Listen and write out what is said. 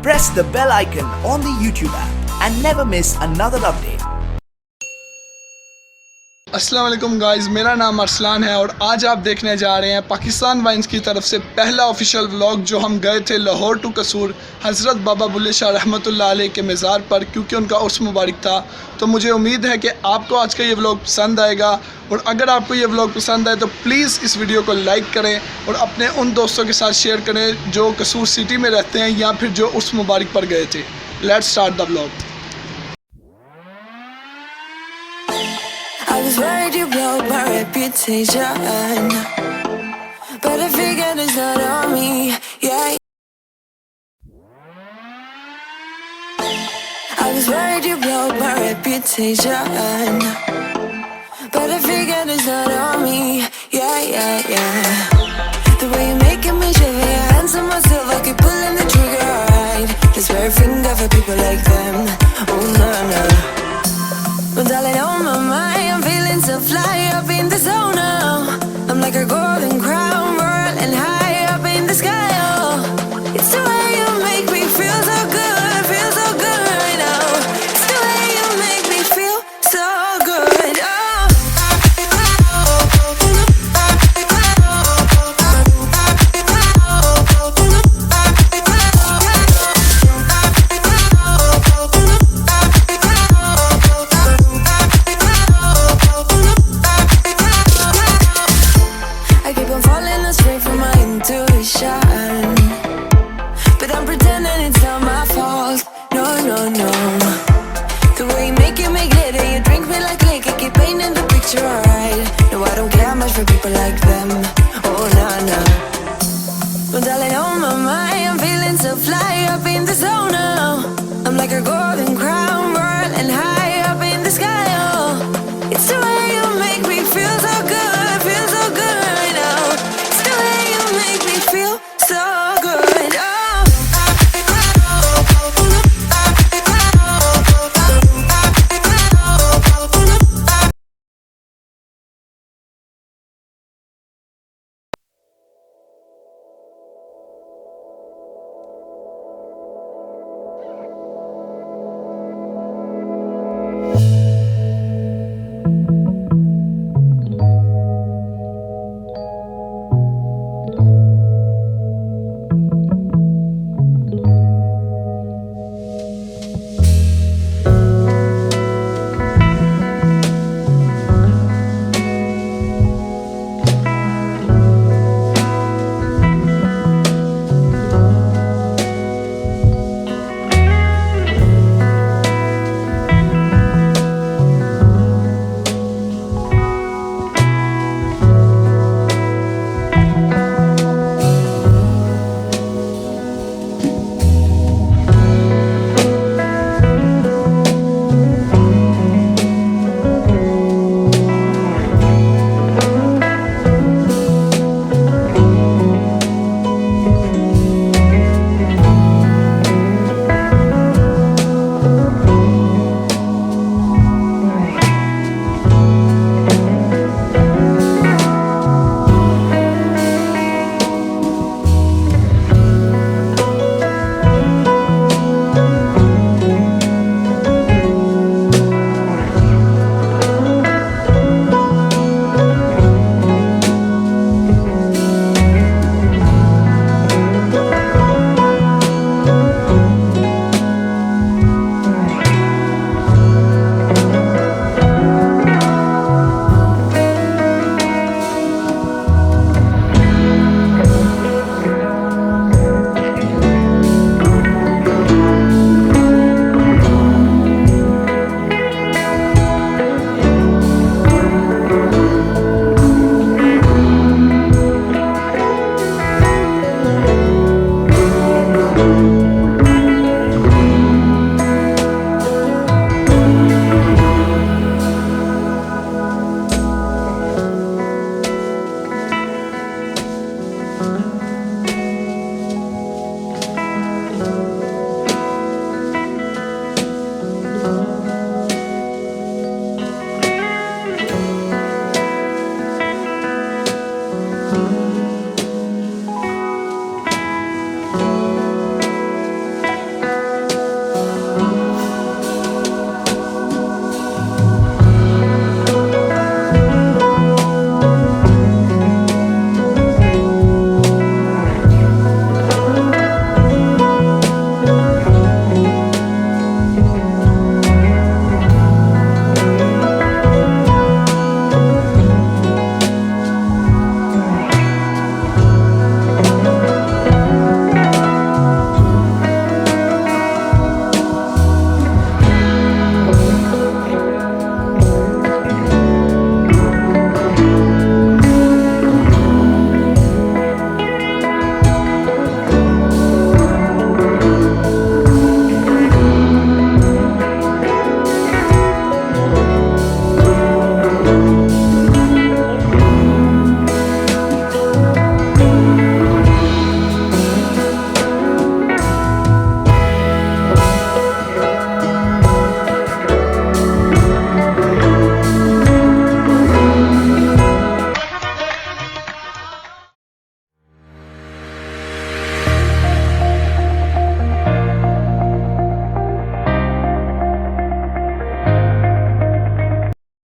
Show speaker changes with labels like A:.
A: press the bell icon on the YouTube app and never miss another update.
B: अस्सलाम वालेकुम guys, मेरा नाम अरसलान है और आज आप देखने जा रहे हैं पाकिस्तान वाइन्स की तरफ से पहला ऑफिशियल व्लॉग जो हम गए थे लाहौर टू कसूर हज़रत बाबा बुल्ले शाह रहमतुल्लाह अलैह के मज़ार पर, क्योंकि उनका उर्स मुबारक था। तो मुझे उम्मीद है कि आपको आज का ये व्लॉग पसंद आएगा और अगर आपको ये व्लॉग पसंद आए तो प्लीज़ इस वीडियो को लाइक करें और अपने उन दोस्तों के साथ शेयर करें जो कसूर सिटी में रहते हैं या फिर जो उर्स मुबारक पर गए थे। Let's start the vlog.
C: I was worried you broke my reputation, but I figured it's not on me, yeah. I was worried you broke my reputation, but I figured it's not on me, yeah. The way you're making me shiver, your hands on myself, I keep pulling the trigger, alright. This very finger for people like them, oh no. But darling, on my mind, I'm feeling so fly up in the zone now. I'm like a golden crown, whirling high up in the sky, oh. It's the way you make me feel so good right now. It's the way you make me feel so good, oh. But I'm pretending it's not my fault. No. The way you make glitter, you drink me like liquor, keep painting the picture, alright. No, I don't care much for people like them. Oh no. But darling, on my mind, I'm feeling so fly up in the zone now. I'm like a golden